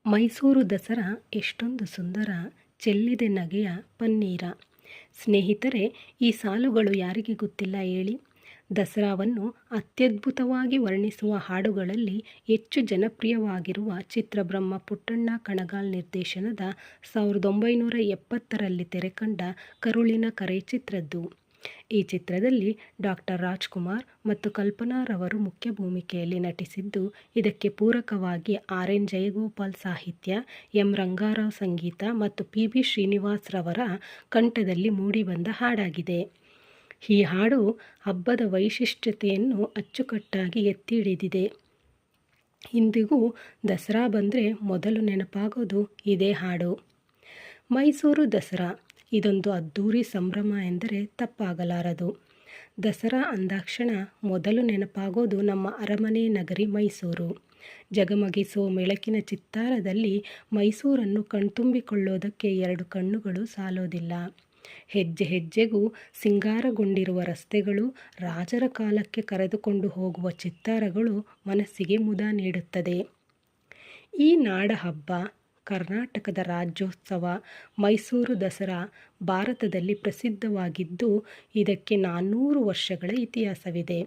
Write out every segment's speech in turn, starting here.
ಮೈಸೂರು ದಸರಾ ಎಷ್ಟೊಂದು ಸುಂದರ, ಚೆಲ್ಲಿದೆ ನಗೆಯ ಪನ್ನೀರ. ಸ್ನೇಹಿತರೆ, ಈ ಸಾಲುಗಳು ಯಾರಿಗೆ ಗೊತ್ತಿಲ್ಲ ಹೇಳಿ. ದಸರಾವನ್ನು ಅತ್ಯದ್ಭುತವಾಗಿ ವರ್ಣಿಸುವ ಹಾಡುಗಳಲ್ಲಿ ಹೆಚ್ಚು ಜನಪ್ರಿಯವಾಗಿರುವ ಚಿತ್ರಬ್ರಹ್ಮ ಪುಟ್ಟಣ್ಣ ಕಣಗಾಲ್ ನಿರ್ದೇಶನದ 1970ರಲ್ಲಿ ತೆರೆಕಂಡ ಕರುಳಿನ ಕರೆ ಚಿತ್ರದ್ದು. ಈ ಚಿತ್ರದಲ್ಲಿ ಡಾಕ್ಟರ್ ರಾಜ್ಕುಮಾರ್ ಮತ್ತು ಕಲ್ಪನಾರವರು ಮುಖ್ಯ ಭೂಮಿಕೆಯಲ್ಲಿ ನಟಿಸಿದ್ದು, ಇದಕ್ಕೆ ಪೂರಕವಾಗಿ ಆರ್ ಎನ್ ಜಯಗೋಪಾಲ್ ಸಾಹಿತ್ಯ, ಎಂ ರಂಗಾರಾವ್ ಸಂಗೀತ ಮತ್ತು ಪಿ ಬಿ ಶ್ರೀನಿವಾಸ್ ರವರ ಕಂಠದಲ್ಲಿ ಮೂಡಿಬಂದ ಹಾಡಾಗಿದೆ. ಈ ಹಾಡು ಹಬ್ಬದ ವೈಶಿಷ್ಟ್ಯತೆಯನ್ನು ಅಚ್ಚುಕಟ್ಟಾಗಿ ಎತ್ತಿ ಹಿಡಿದಿದೆ. ಇಂದಿಗೂ ದಸರಾ ಬಂದರೆ ಮೊದಲು ನೆನಪಾಗೋದು ಇದೇ ಹಾಡು. ಮೈಸೂರು ದಸರಾ ಇದೊಂದು ಅದ್ಧೂರಿ ಸಂಭ್ರಮ ಎಂದರೆ ತಪ್ಪಾಗಲಾರದು. ದಸರಾ ಅಂದಾಕ್ಷಣ ಮೊದಲು ನೆನಪಾಗೋದು ನಮ್ಮ ಅರಮನೆ ನಗರಿ ಮೈಸೂರು. ಜಗಮಗಿಸೋ ಬೆಳಕಿನ ಚಿತ್ತಾರದಲ್ಲಿ ಮೈಸೂರನ್ನು ಕಣ್ತುಂಬಿಕೊಳ್ಳೋದಕ್ಕೆ ಎರಡು ಕಣ್ಣುಗಳು ಸಾಲೋದಿಲ್ಲ. ಹೆಜ್ಜೆ ಹೆಜ್ಜೆಗೂ ಸಿಂಗಾರಗೊಂಡಿರುವ ರಸ್ತೆಗಳು, ರಾಜರ ಕಾಲಕ್ಕೆ ಕರೆದುಕೊಂಡು ಹೋಗುವ ಚಿತ್ತಾರಗಳು ಮನಸ್ಸಿಗೆ ಮುದ ನೀಡುತ್ತದೆ. ಈ ನಾಡ ಹಬ್ಬ, ಕರ್ನಾಟಕದ ರಾಜ್ಯೋತ್ಸವ ಮೈಸೂರು ದಸರಾ ಭಾರತದಲ್ಲಿ ಪ್ರಸಿದ್ಧವಾಗಿದ್ದು, ಇದಕ್ಕೆ 400 ವರ್ಷಗಳ ಇತಿಹಾಸವಿದೆ.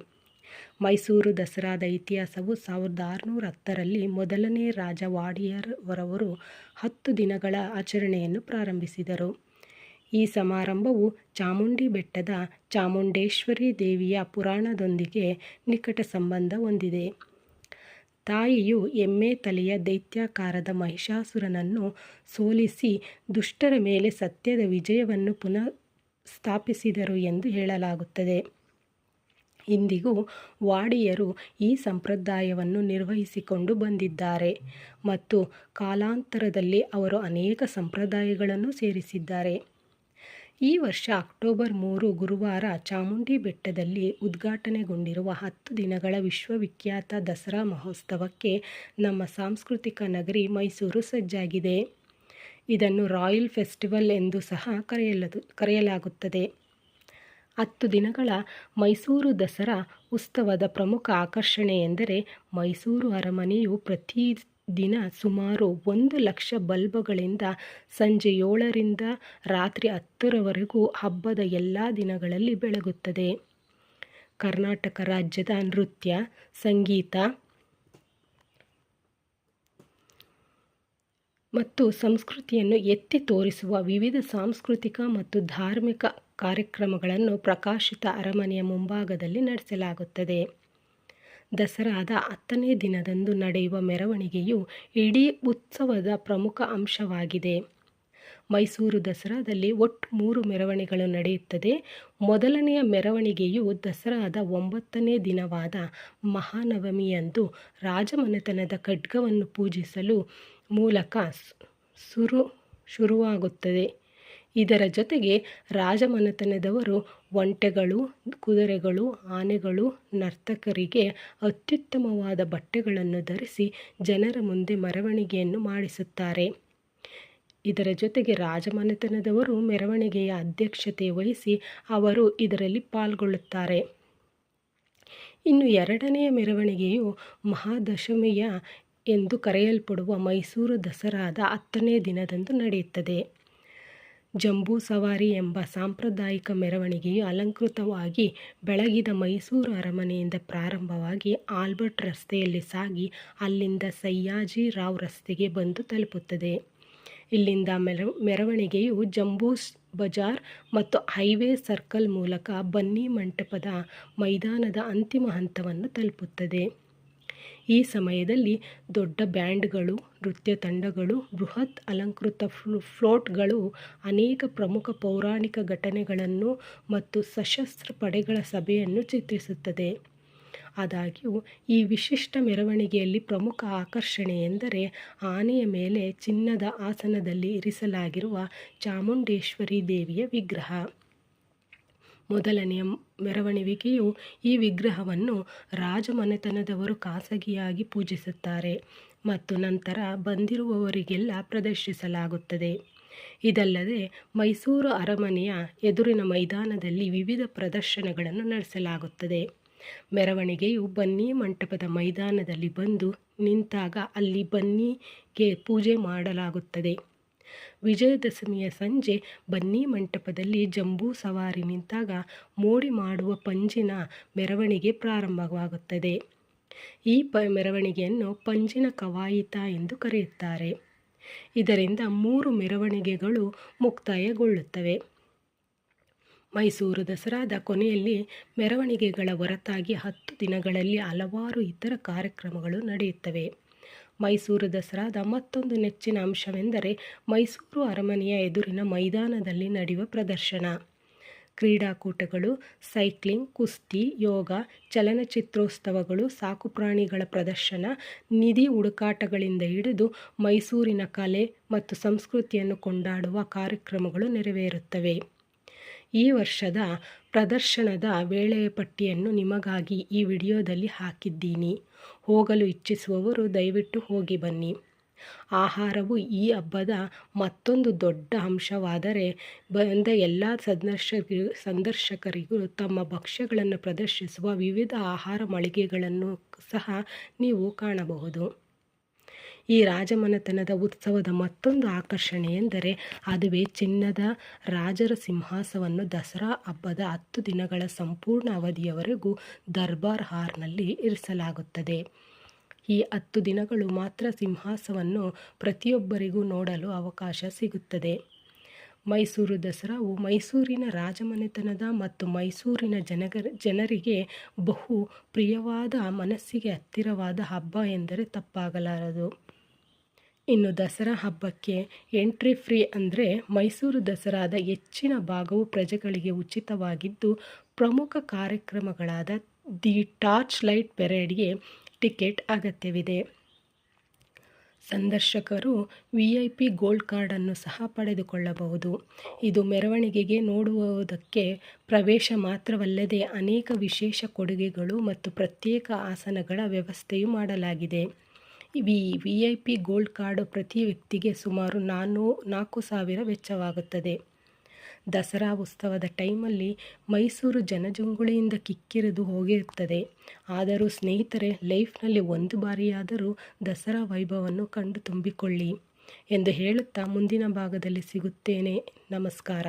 ಮೈಸೂರು ದಸರಾದ ಇತಿಹಾಸವು 1610ರಲ್ಲಿ ಮೊದಲನೇ ರಾಜ ವಾಡಿಯರ್ ರವರು 10 ದಿನಗಳ ಆಚರಣೆಯನ್ನು ಪ್ರಾರಂಭಿಸಿದರು. ಈ ಸಮಾರಂಭವು ಚಾಮುಂಡಿ ಬೆಟ್ಟದ ಚಾಮುಂಡೇಶ್ವರಿ ದೇವಿಯ ಪುರಾಣದೊಂದಿಗೆ ನಿಕಟ ಸಂಬಂಧ ಹೊಂದಿದೆ. ತಾಯಿಯು ಎಮ್ಮೆ ತಲೆಯ ದೈತ್ಯಾಕಾರದ ಮಹಿಷಾಸುರನನ್ನು ಸೋಲಿಸಿ ದುಷ್ಟರ ಮೇಲೆ ಸತ್ಯದ ವಿಜಯವನ್ನು ಪುನಃ ಸ್ಥಾಪಿಸಿದರು ಎಂದು ಹೇಳಲಾಗುತ್ತದೆ. ಇಂದಿಗೂ ವಾಡಿಯರು ಈ ಸಂಪ್ರದಾಯವನ್ನು ನಿರ್ವಹಿಸಿಕೊಂಡು ಬಂದಿದ್ದಾರೆ ಮತ್ತು ಕಾಲಾಂತರದಲ್ಲಿ ಅವರು ಅನೇಕ ಸಂಪ್ರದಾಯಗಳನ್ನು ಸೇರಿಸಿದ್ದಾರೆ. ಈ ವರ್ಷ ಅಕ್ಟೋಬರ್ 3 ಗುರುವಾರ ಚಾಮುಂಡಿ ಬೆಟ್ಟದಲ್ಲಿ ಉದ್ಘಾಟನೆಗೊಂಡಿರುವ 10 ದಿನಗಳ ವಿಶ್ವವಿಖ್ಯಾತ ದಸರಾ ಮಹೋತ್ಸವಕ್ಕೆ ನಮ್ಮ ಸಾಂಸ್ಕೃತಿಕ ನಗರಿ ಮೈಸೂರು ಸಜ್ಜಾಗಿದೆ. ಇದನ್ನು ರಾಯಲ್ ಫೆಸ್ಟಿವಲ್ ಎಂದು ಸಹ ಕರೆಯಲಾಗುತ್ತದೆ. 10 ದಿನಗಳ ಮೈಸೂರು ದಸರಾ ಉತ್ಸವದ ಪ್ರಮುಖ ಆಕರ್ಷಣೆ ಎಂದರೆ ಮೈಸೂರು ಅರಮನೆಯು ಪ್ರತಿದಿನ ಸುಮಾರು 1 ಲಕ್ಷ ಬಲ್ಬ್ಗಳಿಂದ ಸಂಜೆ 7ರಿಂದ ರಾತ್ರಿ 10ರವರೆಗೂ ಹಬ್ಬದ ಎಲ್ಲ ದಿನಗಳಲ್ಲಿ ಬೆಳಗುತ್ತದೆ. ಕರ್ನಾಟಕ ರಾಜ್ಯದ ನೃತ್ಯ, ಸಂಗೀತ ಮತ್ತು ಸಂಸ್ಕೃತಿಯನ್ನು ಎತ್ತಿ ತೋರಿಸುವ ವಿವಿಧ ಸಾಂಸ್ಕೃತಿಕ ಮತ್ತು ಧಾರ್ಮಿಕ ಕಾರ್ಯಕ್ರಮಗಳನ್ನು ಪ್ರಕಾಶಿತ ಅರಮನೆಯ ಮುಂಭಾಗದಲ್ಲಿ ನಡೆಸಲಾಗುತ್ತದೆ. ದಸರಾದ 10ನೇ ದಿನದಂದು ನಡೆಯುವ ಮೆರವಣಿಗೆಯು ಇಡೀ ಉತ್ಸವದ ಪ್ರಮುಖ ಅಂಶವಾಗಿದೆ. ಮೈಸೂರು ದಸರಾದಲ್ಲಿ ಒಟ್ಟು 3 ಮೆರವಣಿಗೆಗಳು ನಡೆಯುತ್ತದೆ. ಮೊದಲನೆಯ ಮೆರವಣಿಗೆಯು ದಸರಾದ 9ನೇ ದಿನವಾದ ಮಹಾನವಮಿಯಂದು ರಾಜಮನೆತನದ ಖಡ್ಗವನ್ನು ಪೂಜಿಸಲು ಮೂಲಕ ಶುರುವಾಗುತ್ತದೆ. ಇದರ ಜೊತೆಗೆ ರಾಜಮನೆತನದವರು ಒಂಟೆಗಳು, ಕುದುರೆಗಳು, ಆನೆಗಳು, ನರ್ತಕರಿಗೆ ಅತ್ಯುತ್ತಮವಾದ ಬಟ್ಟೆಗಳನ್ನು ಧರಿಸಿ ಜನರ ಮುಂದೆ ಮೆರವಣಿಗೆಯನ್ನು ಮಾಡಿಸುತ್ತಾರೆ. ಇದರ ಜೊತೆಗೆ ರಾಜಮನೆತನದವರು ಮೆರವಣಿಗೆಯ ಅಧ್ಯಕ್ಷತೆ ವಹಿಸಿ ಅವರು ಇದರಲ್ಲಿ ಪಾಲ್ಗೊಳ್ಳುತ್ತಾರೆ. ಇನ್ನು 2ನೆಯ ಮೆರವಣಿಗೆಯು ಮಹಾದಶಮಿಯ ಎಂದು ಕರೆಯಲ್ಪಡುವ ಮೈಸೂರು ದಸರಾದ 10ನೇ ದಿನದಂದು ನಡೆಯುತ್ತದೆ. ಜಂಬೂ ಸವಾರಿ ಎಂಬ ಸಾಂಪ್ರದಾಯಿಕ ಮೆರವಣಿಗೆಯು ಅಲಂಕೃತವಾಗಿ ಬೆಳಗಿದ ಮೈಸೂರು ಅರಮನೆಯಿಂದ ಪ್ರಾರಂಭವಾಗಿ ಆಲ್ಬರ್ಟ್ ರಸ್ತೆಯಲ್ಲಿ ಸಾಗಿ ಅಲ್ಲಿಂದ ಸಯ್ಯಾಜಿ ರಾವ್ ರಸ್ತೆಗೆ ಬಂದು ತಲುಪುತ್ತದೆ. ಇಲ್ಲಿಂದ ಮೆರವಣಿಗೆಯು ಜಂಬೂ ಬಜಾರ್ ಮತ್ತು ಹೈವೇ ಸರ್ಕಲ್ ಮೂಲಕ ಬನ್ನಿ ಮಂಟಪದ ಮೈದಾನದ ಅಂತಿಮ ಹಂತವನ್ನು ತಲುಪುತ್ತದೆ. ಈ ಸಮಯದಲ್ಲಿ ದೊಡ್ಡ ಬ್ಯಾಂಡ್ಗಳು, ನೃತ್ಯ ತಂಡಗಳು, ಬೃಹತ್ ಅಲಂಕೃತ ಫ್ಲೋಟ್ಗಳು ಅನೇಕ ಪ್ರಮುಖ ಪೌರಾಣಿಕ ಘಟನೆಗಳನ್ನು ಮತ್ತು ಸಶಸ್ತ್ರ ಪಡೆಗಳ ಸಭೆಯನ್ನು ಚಿತ್ರಿಸುತ್ತದೆ. ಆದಾಗ್ಯೂ ಈ ವಿಶಿಷ್ಟ ಮೆರವಣಿಗೆಯಲ್ಲಿ ಪ್ರಮುಖ ಆಕರ್ಷಣೆ ಎಂದರೆ ಆನೆಯ ಮೇಲೆ ಚಿನ್ನದ ಆಸನದಲ್ಲಿ ಇರಿಸಲಾಗಿರುವ ಚಾಮುಂಡೇಶ್ವರಿ ದೇವಿಯ ವಿಗ್ರಹ. ಮೊದಲನೆಯ ಮೆರವಣಿಗೆಯು ಈ ವಿಗ್ರಹವನ್ನು ರಾಜಮನೆತನದವರು ಖಾಸಗಿಯಾಗಿ ಪೂಜಿಸುತ್ತಾರೆ ಮತ್ತು ನಂತರ ಬಂದಿರುವವರಿಗೆಲ್ಲ ಪ್ರದರ್ಶಿಸಲಾಗುತ್ತದೆ. ಇದಲ್ಲದೆ ಮೈಸೂರು ಅರಮನೆಯ ಎದುರಿನ ಮೈದಾನದಲ್ಲಿ ವಿವಿಧ ಪ್ರದರ್ಶನಗಳನ್ನು ನಡೆಸಲಾಗುತ್ತದೆ. ಮೆರವಣಿಗೆಯು ಬನ್ನಿ ಮಂಟಪದ ಮೈದಾನದಲ್ಲಿ ಬಂದು ನಿಂತಾಗ ಅಲ್ಲಿ ಬನ್ನಿಗೆ ಪೂಜೆ ಮಾಡಲಾಗುತ್ತದೆ. ವಿಜಯದಶಮಿಯ ಸಂಜೆ ಬನ್ನಿ ಮಂಟಪದಲ್ಲಿ ಜಂಬೂ ಸವಾರಿ ನಿಂತಾಗ ಮೋಡಿ ಮಾಡುವ ಪಂಜಿನ ಮೆರವಣಿಗೆ ಪ್ರಾರಂಭವಾಗುತ್ತದೆ. ಈ ಮೆರವಣಿಗೆಯನ್ನು ಪಂಜಿನ ಕವಾಯಿತ ಎಂದು ಕರೆಯುತ್ತಾರೆ. ಇದರಿಂದ 3 ಮೆರವಣಿಗೆಗಳು ಮುಕ್ತಾಯಗೊಳ್ಳುತ್ತವೆ. ಮೈಸೂರು ದಸರಾದ ಕೊನೆಯಲ್ಲಿ ಮೆರವಣಿಗೆಗಳ ಹೊರತಾಗಿ 10 ದಿನಗಳಲ್ಲಿ ಹಲವಾರು ಇತರ ಕಾರ್ಯಕ್ರಮಗಳು ನಡೆಯುತ್ತವೆ. ಮೈಸೂರು ದಸರಾದ ಮತ್ತೊಂದು ನೆಚ್ಚಿನ ಅಂಶವೆಂದರೆ ಮೈಸೂರು ಅರಮನೆಯ ಎದುರಿನ ಮೈದಾನದಲ್ಲಿ ನಡೆಯುವ ಪ್ರದರ್ಶನ. ಕ್ರೀಡಾಕೂಟಗಳು, ಸೈಕ್ಲಿಂಗ್, ಕುಸ್ತಿ, ಯೋಗ, ಚಲನಚಿತ್ರೋತ್ಸವಗಳು, ಸಾಕುಪ್ರಾಣಿಗಳ ಪ್ರದರ್ಶನ, ನಿಧಿ ಹುಡುಕಾಟಗಳಿಂದ ಹಿಡಿದು ಮೈಸೂರಿನ ಕಲೆ ಮತ್ತು ಸಂಸ್ಕೃತಿಯನ್ನು ಕೊಂಡಾಡುವ ಕಾರ್ಯಕ್ರಮಗಳು ನೆರವೇರುತ್ತವೆ. ಈ ವರ್ಷದ ಪ್ರದರ್ಶನದ ವೇಳೆಯ ಪಟ್ಟಿಯನ್ನು ನಿಮಗಾಗಿ ಈ ವಿಡಿಯೋದಲ್ಲಿ ಹಾಕಿದ್ದೀನಿ. ಹೋಗಲು ಇಚ್ಛಿಸುವವರು ದಯವಿಟ್ಟು ಹೋಗಿ ಬನ್ನಿ. ಆಹಾರವು ಈ ಹಬ್ಬದ ಮತ್ತೊಂದು ದೊಡ್ಡ ಅಂಶವಾದರೆ ಬಂದ ಎಲ್ಲ ಸಂದರ್ಶಕರಿಗೂ ತಮ್ಮ ಭಕ್ಷ್ಯಗಳನ್ನು ಪ್ರದರ್ಶಿಸುವ ವಿವಿಧ ಆಹಾರ ಮಳಿಗೆಗಳನ್ನು ಸಹ ನೀವು ಕಾಣಬಹುದು. ಈ ರಾಜಮನೆತನದ ಉತ್ಸವದ ಮತ್ತೊಂದು ಆಕರ್ಷಣೆ ಎಂದರೆ ಅದುವೇ ಚಿನ್ನದ ರಾಜರ ಸಿಂಹಾಸನವನ್ನು ದಸರಾ ಹಬ್ಬದ 10 ದಿನಗಳ ಸಂಪೂರ್ಣ ಅವಧಿಯವರೆಗೂ ದರ್ಬಾರ್ ಹಾಲ್ನಲ್ಲಿ ಇರಿಸಲಾಗುತ್ತದೆ. ಈ 10 ದಿನಗಳು ಮಾತ್ರ ಸಿಂಹಾಸನವನ್ನು ಪ್ರತಿಯೊಬ್ಬರಿಗೂ ನೋಡಲು ಅವಕಾಶ ಸಿಗುತ್ತದೆ. ಮೈಸೂರು ದಸರಾವು ಮೈಸೂರಿನ ರಾಜಮನೆತನದ ಮತ್ತು ಮೈಸೂರಿನ ಜನರಿಗೆ ಬಹು ಪ್ರಿಯವಾದ, ಮನಸ್ಸಿಗೆ ಹತ್ತಿರವಾದ ಹಬ್ಬ ಎಂದರೆ ತಪ್ಪಾಗಲಾರದು. ಇನ್ನು ದಸರಾ ಹಬ್ಬಕ್ಕೆ ಎಂಟ್ರಿ ಫ್ರೀ ಅಂದರೆ ಮೈಸೂರು ದಸರಾದ ಹೆಚ್ಚಿನ ಭಾಗವು ಪ್ರಜೆಗಳಿಗೆ ಉಚಿತವಾಗಿದ್ದು, ಪ್ರಮುಖ ಕಾರ್ಯಕ್ರಮಗಳಾದ ದಿ ಟಾರ್ಚ್ ಲೈಟ್ ಪೆರೇಡ್ಗೆ ಟಿಕೆಟ್ ಅಗತ್ಯವಿದೆ. ಸಂದರ್ಶಕರು VIP ಗೋಲ್ಡ್ ಕಾರ್ಡನ್ನು ಸಹ ಪಡೆದುಕೊಳ್ಳಬಹುದು. ಇದು ಮೆರವಣಿಗೆಗೆ ನೋಡುವುದಕ್ಕೆ ಪ್ರವೇಶ ಮಾತ್ರವಲ್ಲದೆ ಅನೇಕ ವಿಶೇಷ ಕೊಡುಗೆಗಳು ಮತ್ತು ಪ್ರತ್ಯೇಕ ಆಸನಗಳ ವ್ಯವಸ್ಥೆಯೂ ಮಾಡಲಾಗಿದೆ. VIP ಗೋಲ್ಡ್ ಕಾರ್ಡ್ ಪ್ರತಿ ವ್ಯಕ್ತಿಗೆ ಸುಮಾರು 4,000 ವೆಚ್ಚವಾಗುತ್ತದೆ. ದಸರಾ ಉತ್ಸವದ ಟೈಮಲ್ಲಿ ಮೈಸೂರು ಜನಜಂಗುಳಿಯಿಂದ ಕಿಕ್ಕಿರಿದು ಹೋಗಿರುತ್ತದೆ. ಆದರೂ ಸ್ನೇಹಿತರೆ, ಲೈಫ್ನಲ್ಲಿ ಒಂದು ಬಾರಿಯಾದರೂ ದಸರಾ ವೈಭವವನ್ನು ಕಂಡು ತುಂಬಿಕೊಳ್ಳಿ ಎಂದು ಹೇಳುತ್ತಾ ಮುಂದಿನ ಭಾಗದಲ್ಲಿ ಸಿಗುತ್ತೇನೆ. ನಮಸ್ಕಾರ.